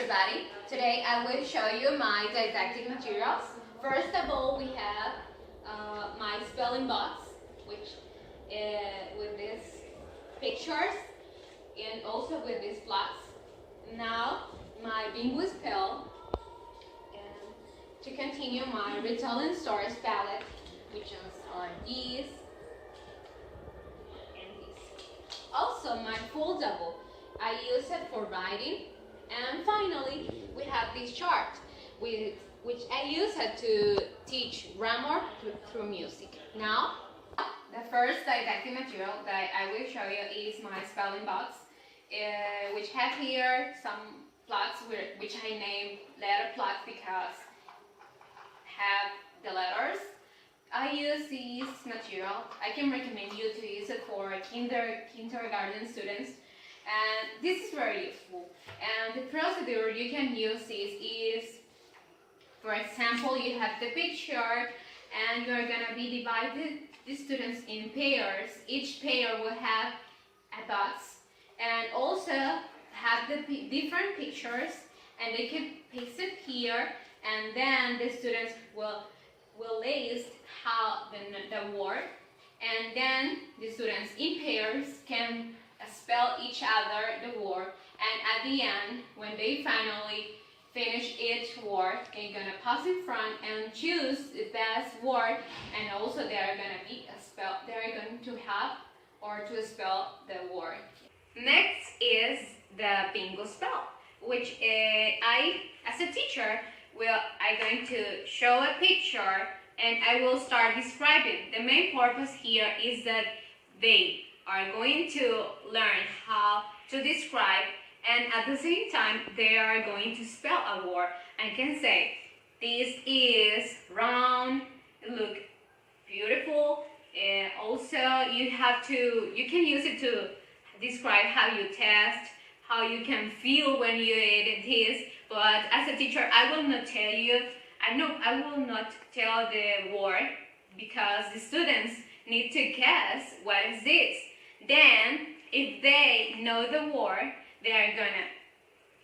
everybody. Today I will show you my didactic materials. First of all, we have my spelling box, which with these pictures and also with these plots. Now my bingo spell, and to continue my retelling stories palette, which are these and these. Also my foldable, I use it for writing. And finally, we have this chart, which I use it to teach grammar through music. Now, the first didactic material that I will show you is my spelling box, which have here some plots which I name letter plots because have the letters. I use this material. I can recommend you to use it for kindergarten students. And this is very useful. And the procedure you can use this is, for example, you have the picture and you are going to be divided the students in pairs. Each pair will have a box and also have the different pictures, and they can paste it here, and then the students will list how the word, and then the students in pairs can spell each other the word, and at the end, when they finally finish each word, they're gonna pass in front and choose the best word, and also they are going to have or to spell the word. Next is the bingo spell, which I, as a teacher, I'm going to show a picture and I will start describing. The main purpose here is that they are going to learn how to describe, and at the same time they are going to spell a word. I can say, this is round, look beautiful, and also you can use it to describe how you test, how you can feel when you eat this. But as a teacher, I will not tell you, I will not tell the word, because the students need to guess what is this. Then, if they know the word, they are gonna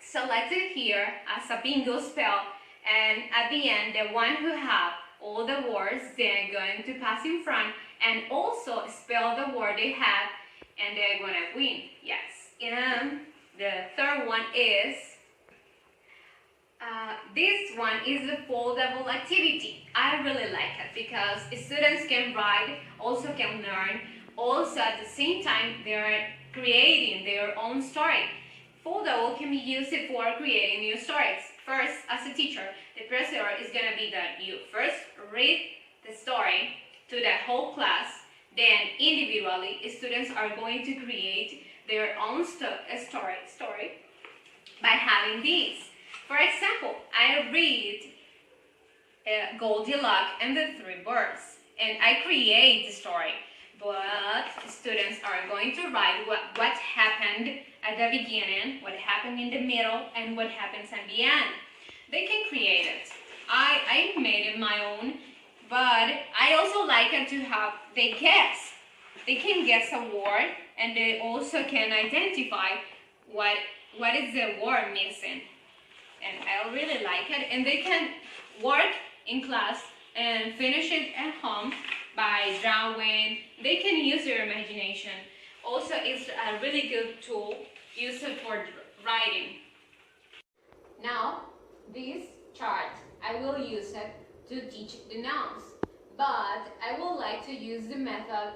select it here as a bingo spell, and at the end, the one who have all the words, they're going to pass in front and also spell the word they have, and they're gonna win. Yes. And the third one is this one is the foldable activity. I really like it because students can write, also can learn. Also, at the same time, they are creating their own story. Foldable can be used for creating new stories. First, as a teacher, the procedure is going to be that you first read the story to the whole class. Then, individually, students are going to create their own story by having these. For example, I read Goldilocks and the Three Birds, and I create the story. But students are going to write what happened at the beginning, what happened in the middle, and what happens at the end. They can create it. I made it my own, but I also like it to have they guess. They can guess a word, and they also can identify what is the word missing. And I really like it, and they can work in class and finish it at home by drawing. They can use their imagination. Also, it's a really good tool used for writing. Now, this chart, I will use it to teach the nouns, but I would like to use the method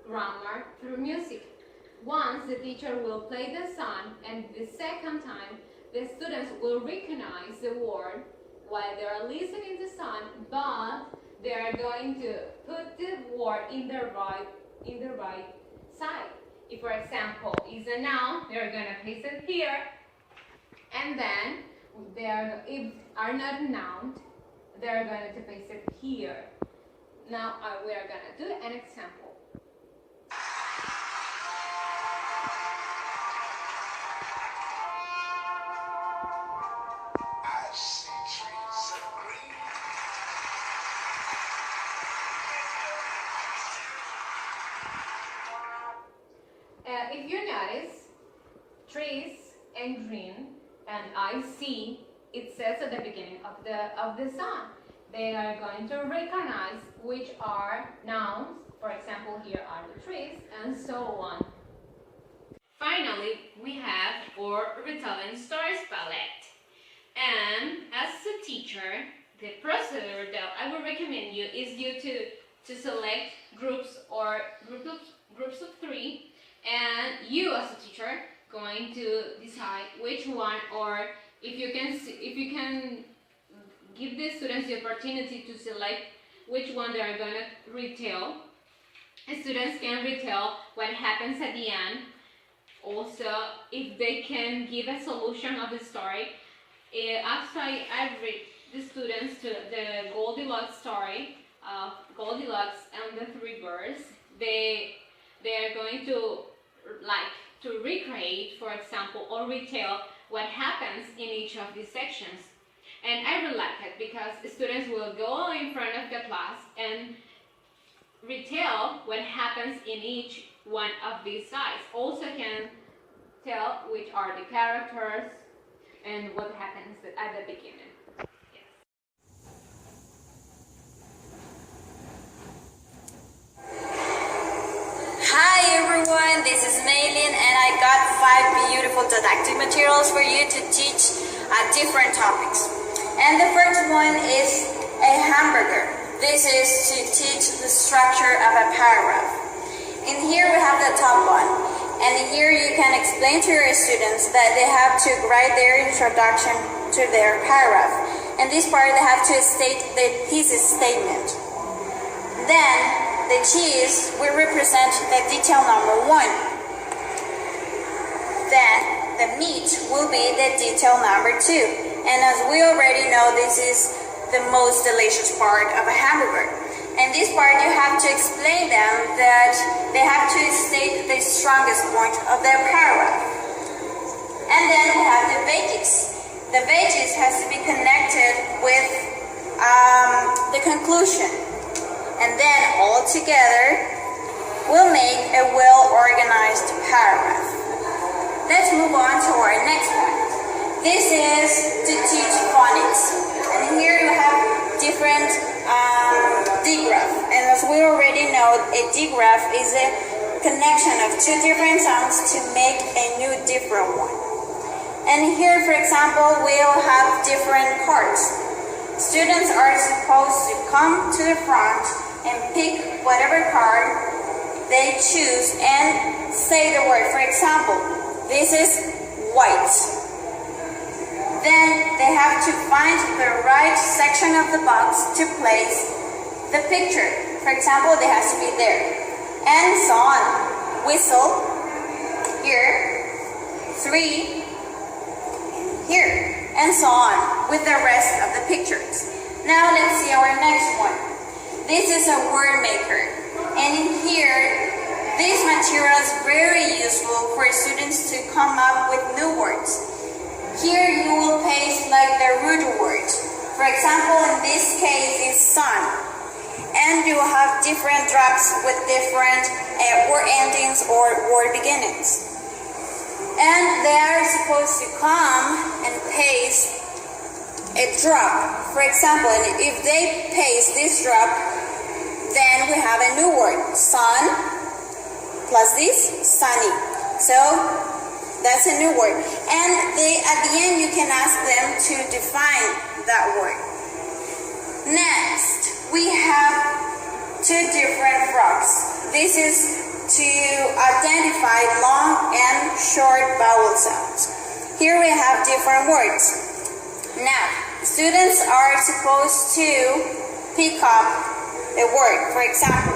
grammar through music. Once the teacher will play the song, and the second time, the students will recognize the word while they are listening to the song, but they are going to put the word in the right side. If, for example, is a noun, they are going to paste it here, and then if are not noun, they are going to paste it here. Now we are going to do an example. If you notice, trees and green and I, C, it says at the beginning of the song. They are going to recognize which are nouns. For example, here are the trees, and so on. Finally, we have our retelling stories palette. And as a teacher, the procedure that I would recommend you is you to select groups or groups of 3, and you as a teacher going to decide which one, or if you can give the students the opportunity to select which one they are going to retell. Students can retell what happens at the end. Also, if they can give a solution of the story. After I read the students to the Goldilocks story of Goldilocks and the 3 Bears, they are going to recreate, for example, or retell what happens in each of these sections. And I really like it because the students will go in front of the class and retell what happens in each one of these sides. Also can tell which are the characters and what happens at the beginning. Yes. Hi everyone, this is Maylin, and I got 5 beautiful didactic materials for you to teach different topics. And the first one is a hamburger. This is to teach the structure of a paragraph. In here we have the top one, and here you can explain to your students that they have to write their introduction to their paragraph. In this part they have to state the thesis statement. Then the cheese will represent the detail number 1. Then the meat will be the detail number 2. And as we already know, this is the most delicious part of a hamburger. In this part, you have to explain them that they have to state the strongest point of their paragraph. And then we have the veggies. The veggies has to be connected with the conclusion. And then all together will make a well-organized paragraph. Let's move on to our next one. This is to teach phonics. And here you have different digraph. And as we already know, a digraph is a connection of 2 different sounds to make a new different one. And here, for example, we'll have different cards. Students are supposed to come to the front and pick whatever card they choose and say the word. For example, this is white. Then they have to find the right section of the box to place the picture. For example, they have to be there. And so on. Whistle, here, 3, here, and so on with the rest of the pictures. Now let's see our next one. This is a word maker. And in here, this material is very useful for students to come up with new words. Here you will paste like the root word. For example, in this case is sun. And you will have different drops with different word endings or word beginnings. And they are supposed to come and paste a drop. For example, if they paste this drop, then we have a new word. Sun plus this, sunny. So that's a new word. And at the end, you can ask them to define that word. Next, we have 2 different frogs. This is to identify long and short vowel sounds. Here we have different words. Now, students are supposed to pick up a word. For example,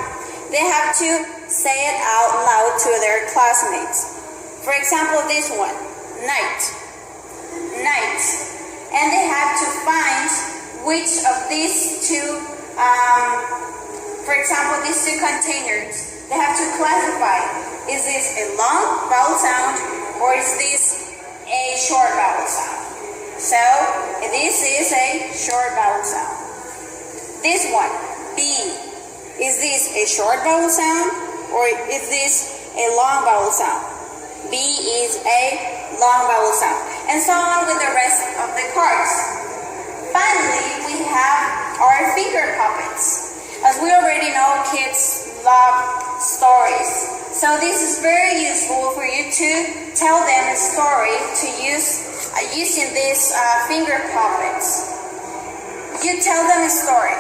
they have to say it out loud to their classmates. For example, this one, night, night. And they have to find which of these 2, for example, these 2 containers, they have to classify, is this a long vowel sound or is this a short vowel sound? So, this is a short vowel sound. This one, B, is this a short vowel sound or is this a long vowel sound? B is a long vowel sound. and so on with the rest of the cards. Finally, we have our finger puppets. As we already know, kids love stories. So this is very useful for you to tell them a story using these finger puppets. You tell them a story,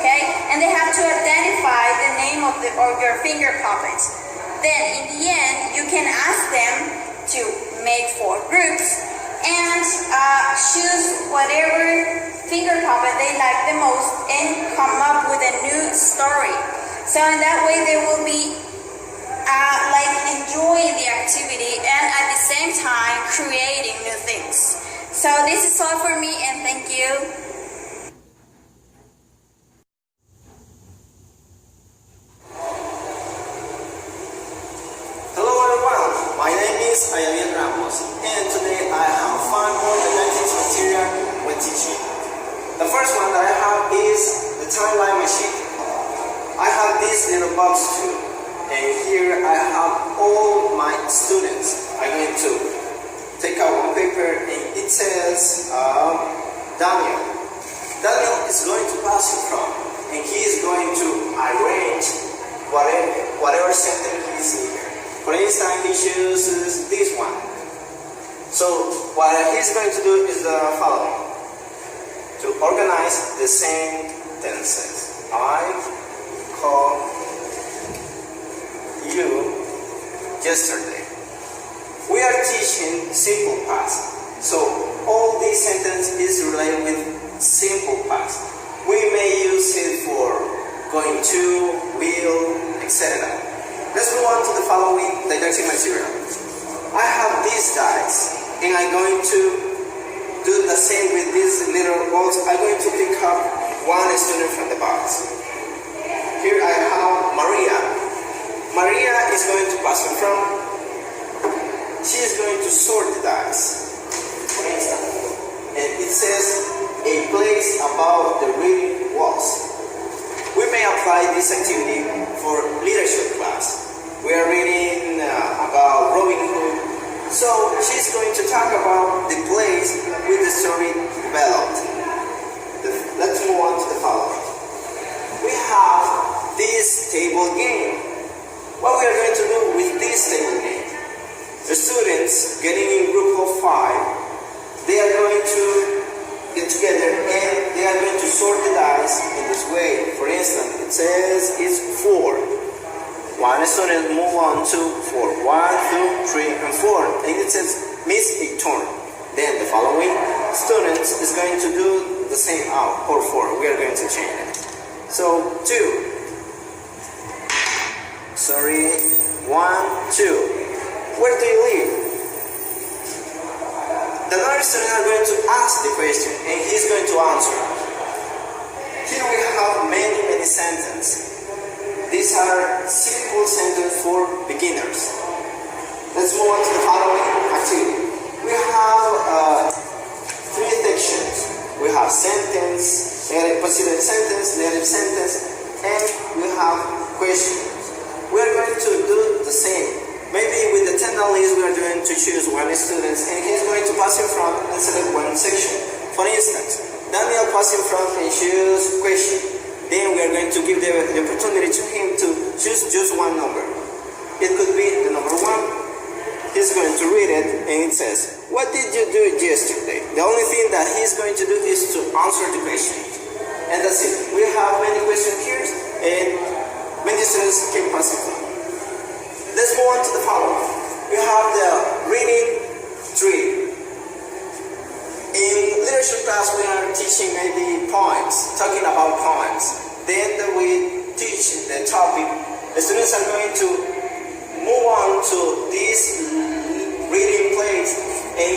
okay? And they have to identify the name of your finger puppets. Then in the end, you can ask them to make 4 groups and choose whatever finger puppet they like the most and come up with a new story. So in that way, they will be enjoying the activity and at the same time creating new things. So this is all for me, and thank you. And today I have 5 more didactics material when teaching. The first one that I have is the timeline machine. I have this little box too, and here I have all my students. I'm going to take out one paper and it says Daniel. Daniel is going to pass it from, and he is going to arrange whatever sentence he sees here. For instance, he chooses this one. So what he's going to do is the following. To organize the sentences. I called you yesterday. We are teaching simple past. So all these sentences is related with simple past. We may use it for going to, will, etc. Let's move on to the following didactic material. I have these dice, and I'm going to do the same with these little balls. I'm going to pick up one student from the box. Here I have Maria. Maria is going to pass it from. She is going to sort the dice, for instance. And it says a place above the reading walls. We may apply this activity for leadership class. We are reading about Robin Hood. So she's going to talk about the place with the story developed. Let's move on to the following. We have this table game. What we are going to do with this table game? The students getting in group of 5, they are going to get together and they are going to sort the dice in this way. For instance, it says it's 4. One student move on to 4. 1, 2, 3, and 4. And it says miss a turn. Then the following student is going to do the same out or 4. We are going to change it. So 2. Sorry. 1, 2. Where do you live? The other student are going to ask the question and he's going to answer. Here we have many sentences. These are simple sentences for beginners. Let's move on to the following activity. We have 3 sections. We have sentence, positive sentence, negative sentence, and we have questions. We are going to do the same. Maybe with the 10 list, we are going to choose 1 student, and he's going to pass in front and select 1 section. For instance, Daniel pass in front and choose question. Then we are going to give the opportunity to him to choose just 1 number. It could be the number 1. He's going to read it and it says, what did you do yesterday? The only thing that he's going to do is to answer the question. And that's it. We have many questions here and many students can pass it on. Let's move on to the following. We have the reading 3. In literature class, we are teaching maybe poems, talking about poems. Then we teach the topic. The students are going to move on to this reading place, and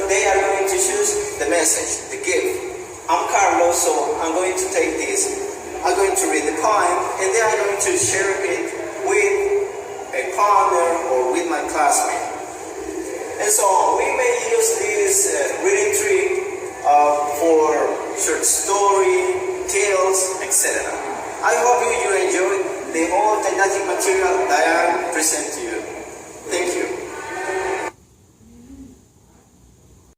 they are going to choose the message, the gift. I'm Carlos, so I'm going to take this. I'm going to read the poem, and they are going to share it with a partner or with my classmate. And so we may use this